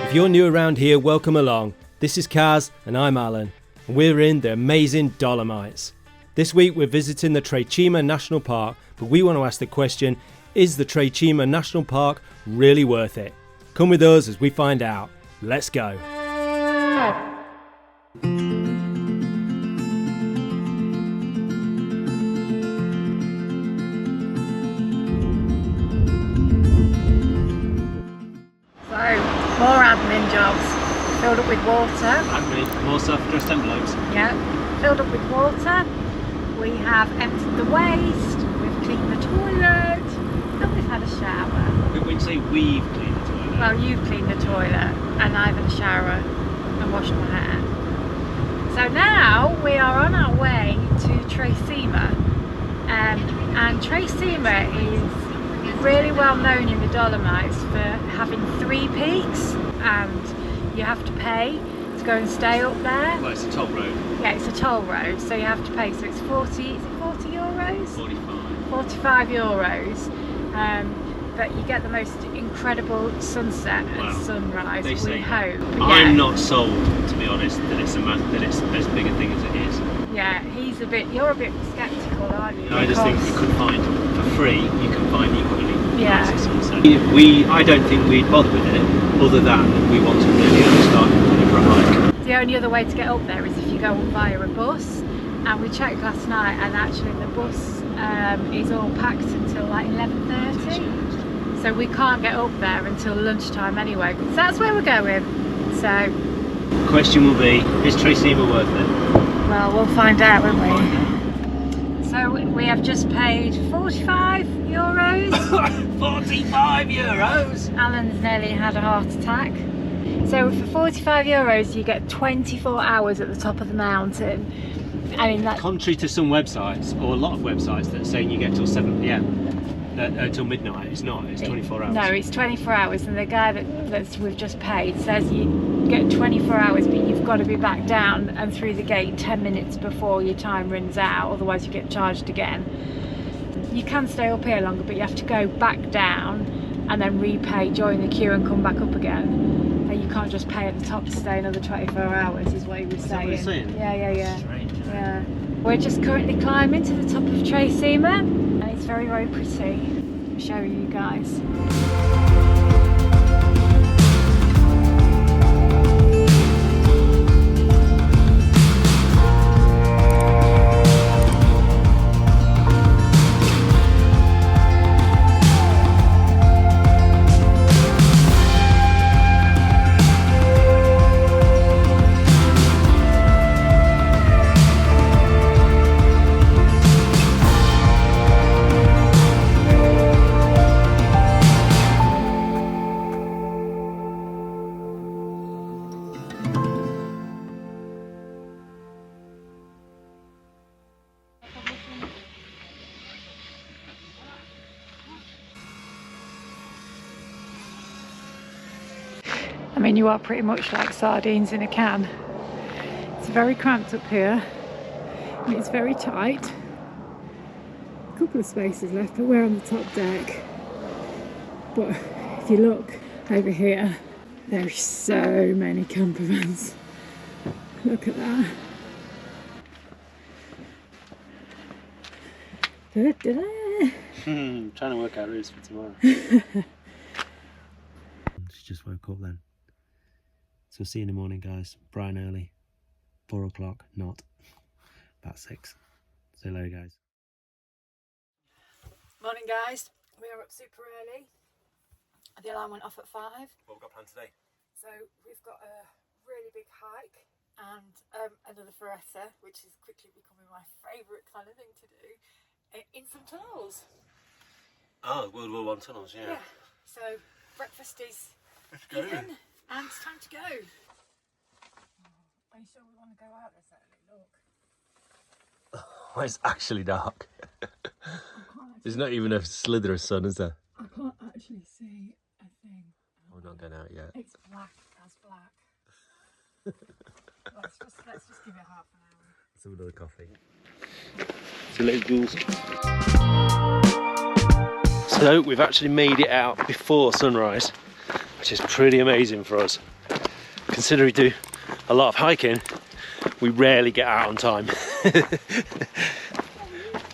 If you're new around here, welcome along. This is Kaz and I'm Alan, and we're in the amazing Dolomites. This week we're visiting the Tre Cime National Park, but we want to ask the question, is the Tre Cime National Park really worth it? Come with us as we find out. Let's go. More admin jobs, filled up with water. Admin, more self-addressed envelopes. Yeah, filled up with water. We have emptied the waste, we've cleaned the toilet, and we've had a shower. When you say we've cleaned the toilet? Well, you've cleaned the toilet, and I've had a shower and washed my hair. So now we are on our way to Tre Cime, and Tre Cime is really well known in the Dolomites for having 3 peaks, and you have to pay to go and stay up there. Well, it's a toll road. Yeah, it's a toll road, so you have to pay. So it's 40, is it 40 euros? 45 euros. But you get the most incredible sunset and sunrise. They say, we hope. I'm not sold, to be honest, that it's as big a thing as it is. Yeah, you're a bit sceptical, aren't you? I just think you could find, for free, you can find equally nice sunset. I don't think we'd bother with it, other than we want to really start going for a hike. The only other way to get up there is if you go up via a bus, and we checked last night, and actually the bus is all packed until like 11:30, so we can't get up there until lunchtime anyway. So that's where we're going. So the question will be, is Tre Cime worth it? Well, we'll find out, won't we? So we have just paid 45 euros. 45 euros? Alan's nearly had a heart attack. So for 45 euros you get 24 hours at the top of the mountain. I mean, that's contrary to some websites, or a lot of websites that are saying you get till 7 PM. Till midnight. It's not, it's 24 hours. No, it's 24 hours, and the guy that we've just paid says you get 24 hours, but you've got to be back down and through the gate 10 minutes before your time runs out, otherwise you get charged again. You can stay up here longer, but you have to go back down and then repay, join the queue and come back up again. And you can't just pay at the top to stay another 24 hours, is what he was saying. Is that what he's saying? Yeah. Strange. Yeah. We're just currently climbing to the top of Tre Cime, and it's very, very pretty. I'll show you guys. I mean, you are pretty much like sardines in a can. It's very cramped up here, and it's very tight. A couple of spaces left, but we're on the top deck. But if you look over here, there's so many camper vans. Look at that. Trying to work out routes for tomorrow. She just woke up then. So see you in the morning, guys. Bright and early. 4 o'clock, not. About 6. See you later, guys. Morning, guys. We are up super early. The alarm went off at 5. What have we got planned today? So we've got a really big hike and another Ferrata, which is quickly becoming my favourite kind of thing to do, in some tunnels. Oh, WW1 Tunnels, yeah. So breakfast is given and it's time to go. Are you sure we want to go out this early? Look. Oh, it's actually dark. There's not even a slither of sun, is there? I can't actually see a thing. We're not going out yet. It's black as black. let's just give it half an hour. Let's have another coffee. See you later, Jules. So we've actually made it out before sunrise, which is pretty amazing for us. considering we do a lot of hiking, we rarely get out on time.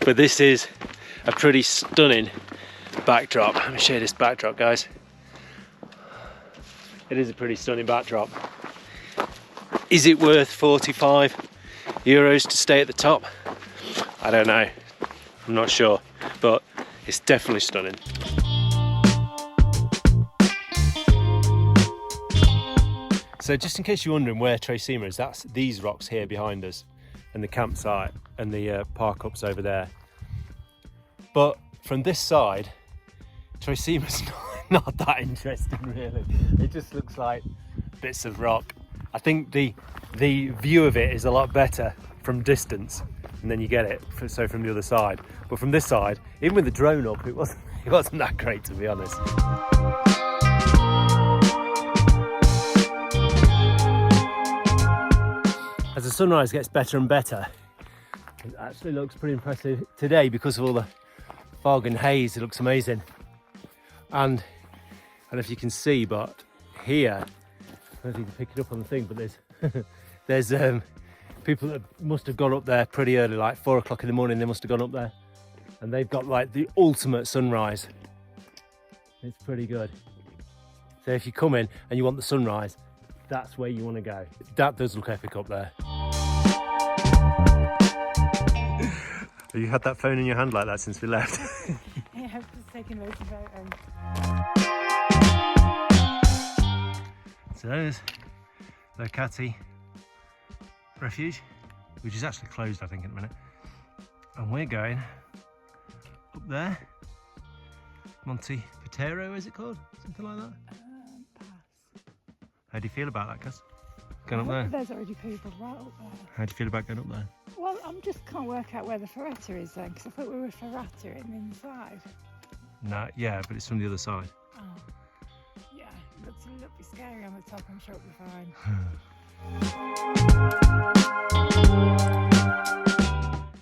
But this is a pretty stunning backdrop. Let me show you this backdrop, guys. It is a pretty stunning backdrop. Is it worth 45 euros to stay at the top? I don't know. I'm not sure, but it's definitely stunning. So just in case you're wondering where Tre Cime is, that's these rocks here behind us, and the campsite and the park ups over there. But from this side, Tre Cime is not that interesting really. It just looks like bits of rock. I think the view of it is a lot better from distance, and then you get it so from the other side. But from this side, even with the drone up, it wasn't that great, to be honest. As the sunrise gets better and better, it actually looks pretty impressive today because of all the fog and haze. It looks amazing. And I don't know if you can see, but here, I don't know if you can pick it up on the thing, but there's people that must have gone up there pretty early, like 4 o'clock in the morning. They must have gone up there, and they've got like the ultimate sunrise. It's pretty good. So if you come in and you want the sunrise, that's where you want to go. That does look epic up there. Have you had that phone in your hand like that since we left? Yeah, I've just taken loads of photos. So there's Locatelli Refuge, which is actually closed, I think, in a minute. And we're going up there. Mt Paterno, is it called? Something like that? How do you feel about that, Cuz? Going up there? There's already people right up there. How do you feel about going up there? Well, I just can't work out where the Ferrata is then, because I thought we were Ferrata in inside. No, yeah, but it's from the other side. Oh, yeah, it looks a little bit scary on the top. I'm sure it'll be fine.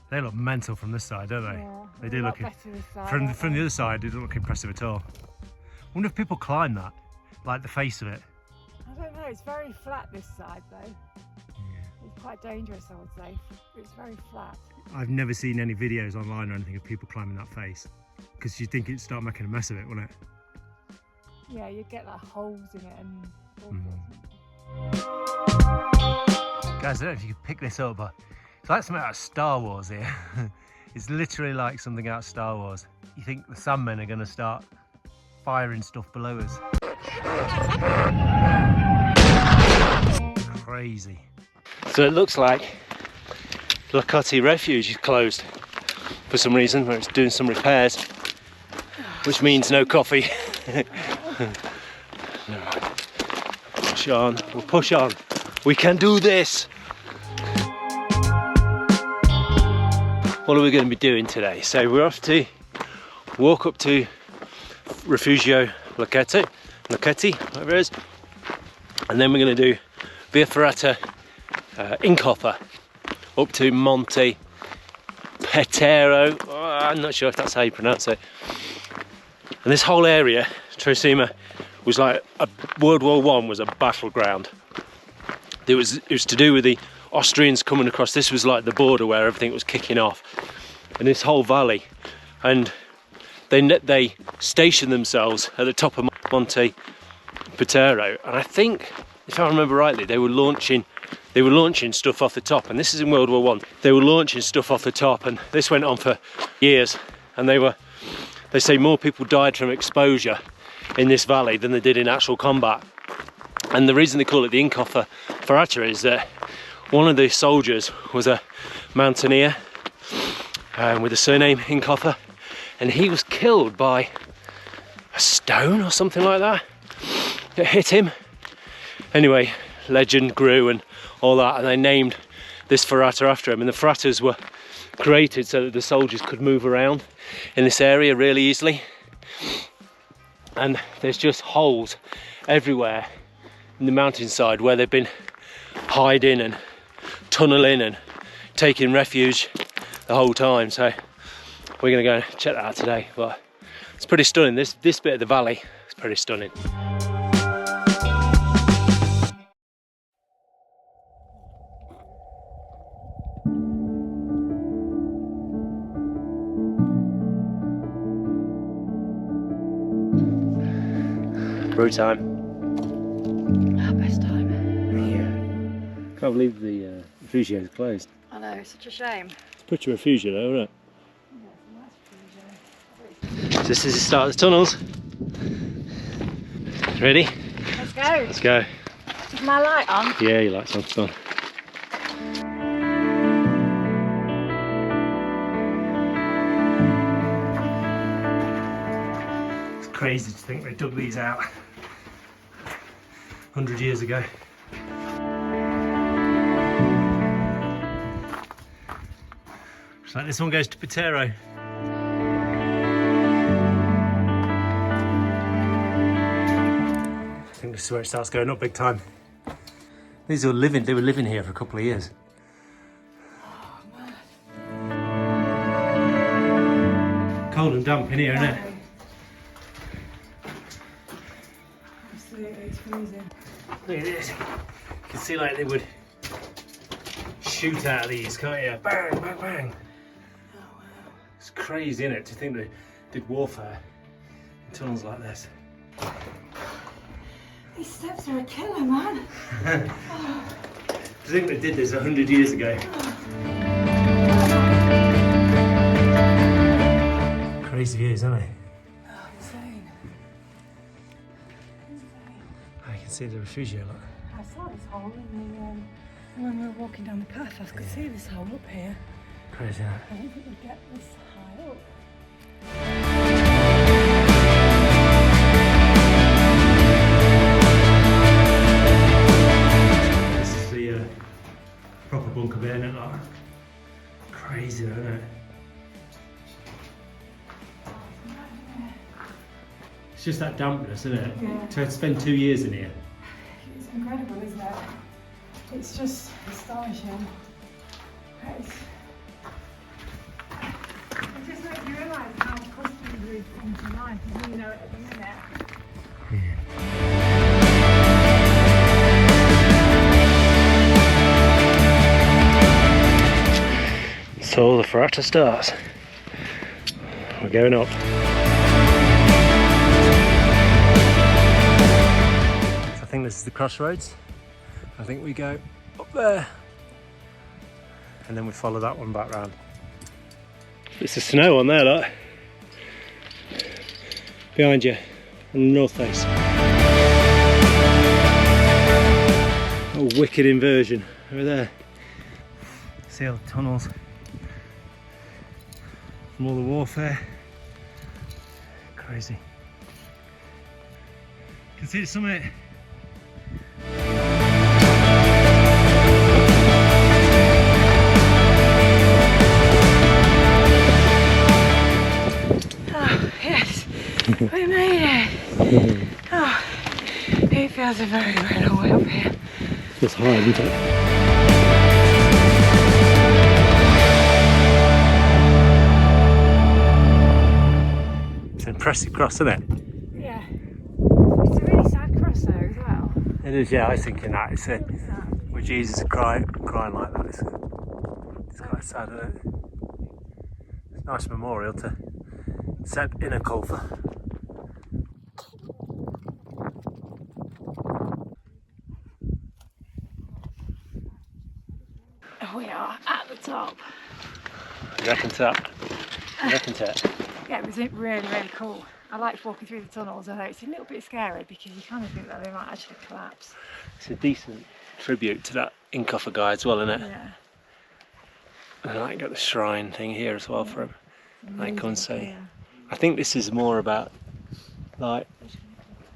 They look mental from this side, don't they? Yeah, they do look better this side, from the other side. They don't look impressive at all. I wonder if people climb that, like the face of it. I don't know. It's very flat this side though. Yeah. It's quite dangerous, I would say. It's very flat. I've never seen any videos online or anything of people climbing that face, because you'd think it'd start making a mess of it, wouldn't it? Yeah, you'd get like holes in it and all Guys, I don't know if you could pick this up, but it's like something out of Star Wars here. It's literally like something out of Star Wars. You think the Sandmen are going to start firing stuff below us. Crazy. So it looks like Locatelli Refuge is closed for some reason, where it's doing some repairs, which means no coffee. Push on, we'll push on. We can do this. What are we going to be doing today? So we're off to walk up to Refugio Locatelli, whatever it is, and then we're going to do Via Ferrata in copper up to Mt Paterno. I'm not sure if that's how you pronounce it. And this whole area, Tre Cime, was like World War I was a battleground. It was to do with the Austrians coming across. This was like the border where everything was kicking off, and this whole valley. And they stationed themselves at the top of Mt Paterno, and I think, if I remember rightly, they were launching stuff off the top. And this is in World War I. They were launching stuff off the top, and this went on for years. And they say more people died from exposure in this valley than they did in actual combat. And the reason they call it the Inkofa Ferrata is that one of the soldiers was a mountaineer with the surname Inkofa, and he was killed by a stone or something like that. It hit him. Anyway, legend grew and all that, and they named this Ferrata after him. And the Ferratas were created so that the soldiers could move around in this area really easily. And there's just holes everywhere in the mountainside where they've been hiding and tunneling and taking refuge the whole time. So we're going to go and check that out today. But it's pretty stunning. This bit of the valley is pretty stunning. through time. Our best time. Yeah. Can't believe the Refugio is closed. I know, such a shame. It's a pretty Refugio though, isn't it? So this is the start of the tunnels. Ready? Let's go. Let's go. Is my light on? Yeah, your light's on. Go on. It's crazy to think they dug these out 100 years ago. Looks like this one goes to Paterno. I think this is where it starts going up big time. These were living, they were living here for a couple of years. Cold and damp in here, isn't it? Absolutely, it's freezing. Look at this. You can see like they would shoot out of these, can't you? Bang, bang, bang. Oh wow. It's crazy, isn't it, to think they did warfare in tunnels like this. These steps are a killer, man. To think they did this 100 years ago. Crazy views, aren't they? Oh, insane. I can see the Refugio. Look. I saw this hole when we were walking down the path. I could see this hole up here. Crazy, isn't it? I don't think we'd get this high up. This is the proper bunker bay, isn't it? Like, crazy, isn't it? It's just that dampness, isn't it? Yeah. To spend 2 years in here. It's incredible, isn't it? It's just astonishing. It just makes you realise how custom we've come to life, as we know it at the minute. So the Ferrata starts. We're going up. So I think this is the crossroads. I think we go up there and then we follow that one back round. It's the snow on there, look. Behind you, on the north face. Oh, wicked inversion over there. See all the tunnels from all the warfare. Crazy. You can see the summit. Oh, yes, we made it. Oh, it feels a very, very long way up here. It's hard, isn't it? It's an impressive cross, isn't it? Yeah. It's a really sad cross though as well. It is, yeah, I was thinking that. It's Really sad. with Jesus crying like that. It's quite sad, isn't it? It's a nice memorial to set in a culver. We are at the top. You reckon to that? You reckon to it? Yeah, it was really, really cool. I liked walking through the tunnels, although it's a little bit scary because you kind of think that they might actually collapse. It's a decent tribute to that Inkoffer guy as well, isn't it? Yeah. And I got the shrine thing here as well for him. I come and say, Yeah. I think this is more about like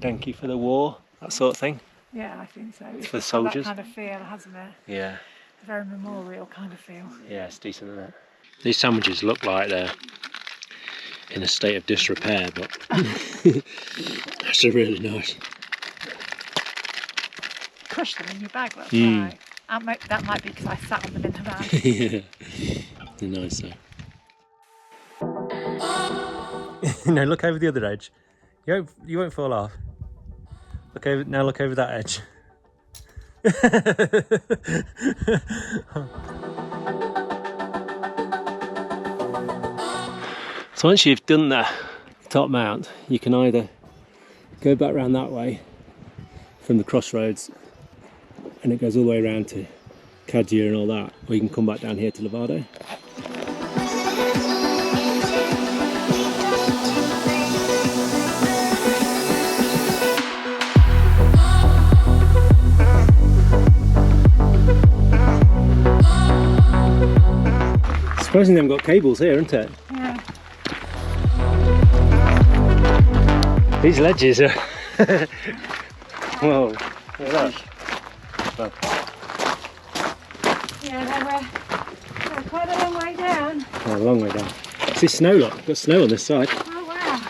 thank you for the war, that sort of thing. Yeah, I think so. It's for the got soldiers. that kind of feel, hasn't it? Yeah. A very memorial kind of feel. Yeah, it's decent, isn't it? These sandwiches look like they're in a state of disrepair, but actually really nice. Crush them in your bag, that's Mm. right. That might be because I sat on them in the van. Yeah, they're nice though. No, look over the other edge. You won't fall off. Look over that edge. So once you've done the top mount, you can either go back round that way from the crossroads, and it goes all the way around to Caggia and all that, or you can come back down here to Levado. Surprising they haven't got cables here, isn't it? Yeah. These ledges are... Whoa, look at that. Well, Yeah, they're quite a long way down. oh, a long way down. See snow, look. Got snow on this side. Oh wow.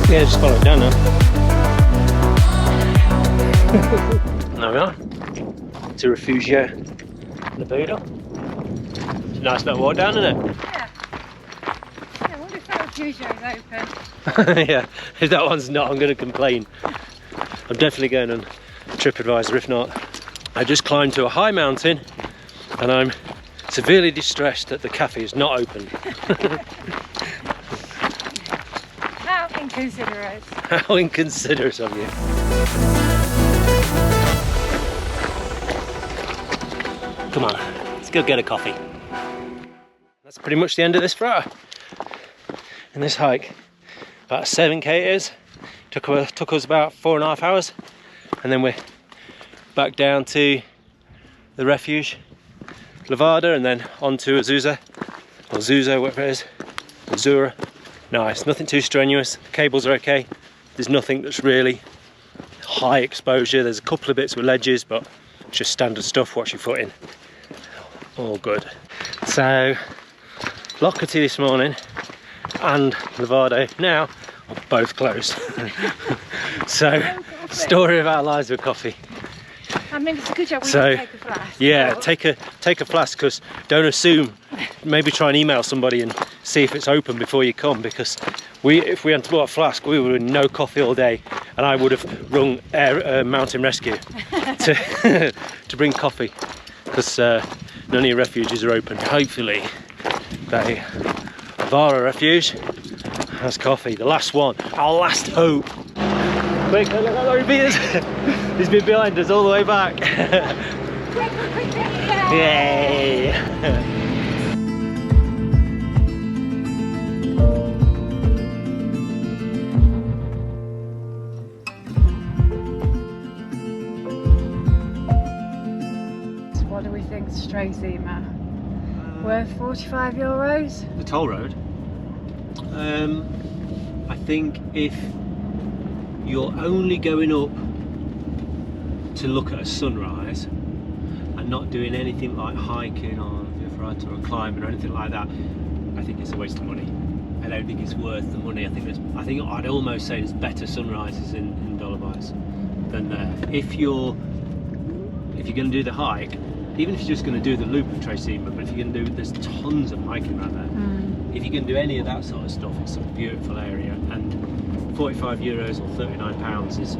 Yeah, just follow it down now. There we are. To Refugio Locatelli. It's a nice little walk down, isn't it? Yeah. Yeah, I wonder if that Refugio is open. Yeah, if that one's not, I'm going to complain. I'm definitely going on TripAdvisor. If not, I just climbed to a high mountain and I'm severely distressed that the cafe is not open. How inconsiderate. How inconsiderate of you. Come on, let's go get a coffee. That's pretty much the end of this Ferrata. And this hike, about 7k it is. Took us about 4.5 hours. And then we're back down to the refuge, Levada, and then on to Azusa, or Zuzo, whatever it is, Azura. Nice, nothing too strenuous, the cables are okay. There's nothing that's really high exposure. There's a couple of bits with ledges, but it's just standard stuff, watch your foot in. All good. So, Locatelli this morning and Levado now are both closed. So, story of our lives with coffee. I mean, it's a good job we So, didn't take a flask. yeah, take a flask, because don't assume. Maybe try and email somebody and see if it's open before you come, because if we hadn't bought a flask, we would have no coffee all day, and I would have rung Mountain Rescue to to bring coffee, because none of your refuges are open. Hopefully, the Vara refuge has coffee. The last one, our last hope. Quick, look how long he is. He's been behind us all the way back. Yay! What do we think, Tre Cime? Worth €45? The toll road. I think if you're only going up to look at a sunrise and not doing anything like hiking or Via Ferrata or climbing or anything like that, I think it's a waste of money. I don't think it's worth the money. I think I'd almost say there's better sunrises in Dolomites than there. If you're going to do the hike, even if you're just going to do the loop of Tre Cime, but if you're going to do, there's tons of hiking around there. If you can do any of that sort of stuff, it's a beautiful area, and €45 or £39 is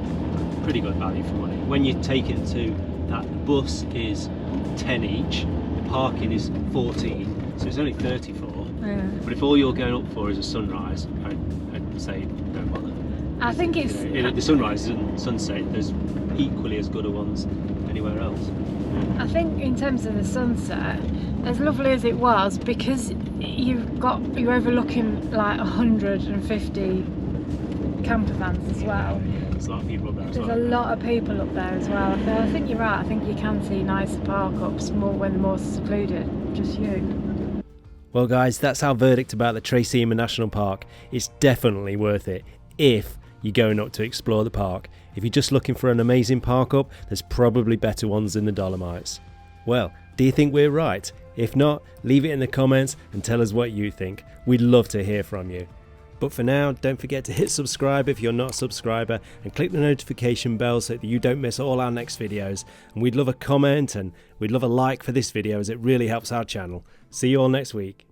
pretty good value for money. When you take it to that, the bus is 10 each, the parking is 14, so it's only 34. Yeah. But if all you're going up for is a sunrise, I'd say don't bother. I think it's... The sunrise and sunset, there's equally as good a ones anywhere else. I think in terms of the sunset, as lovely as it was, because you're overlooking like 150 camper vans as well. There's a lot of people up there as well. There's a lot of people up there as well. I think you're right. I think you can see nicer park-ups when they're more secluded. Just you. Well guys, that's our verdict about the Tre Cime National Park. It's definitely worth it if you're going up to explore the park. If you're just looking for an amazing park up, there's probably better ones in the Dolomites. Well, do you think we're right? If not, leave it in the comments and tell us what you think. We'd love to hear from you. But for now, don't forget to hit subscribe if you're not a subscriber, and click the notification bell so that you don't miss all our next videos. And we'd love a comment and we'd love a like for this video, as it really helps our channel. See you all next week.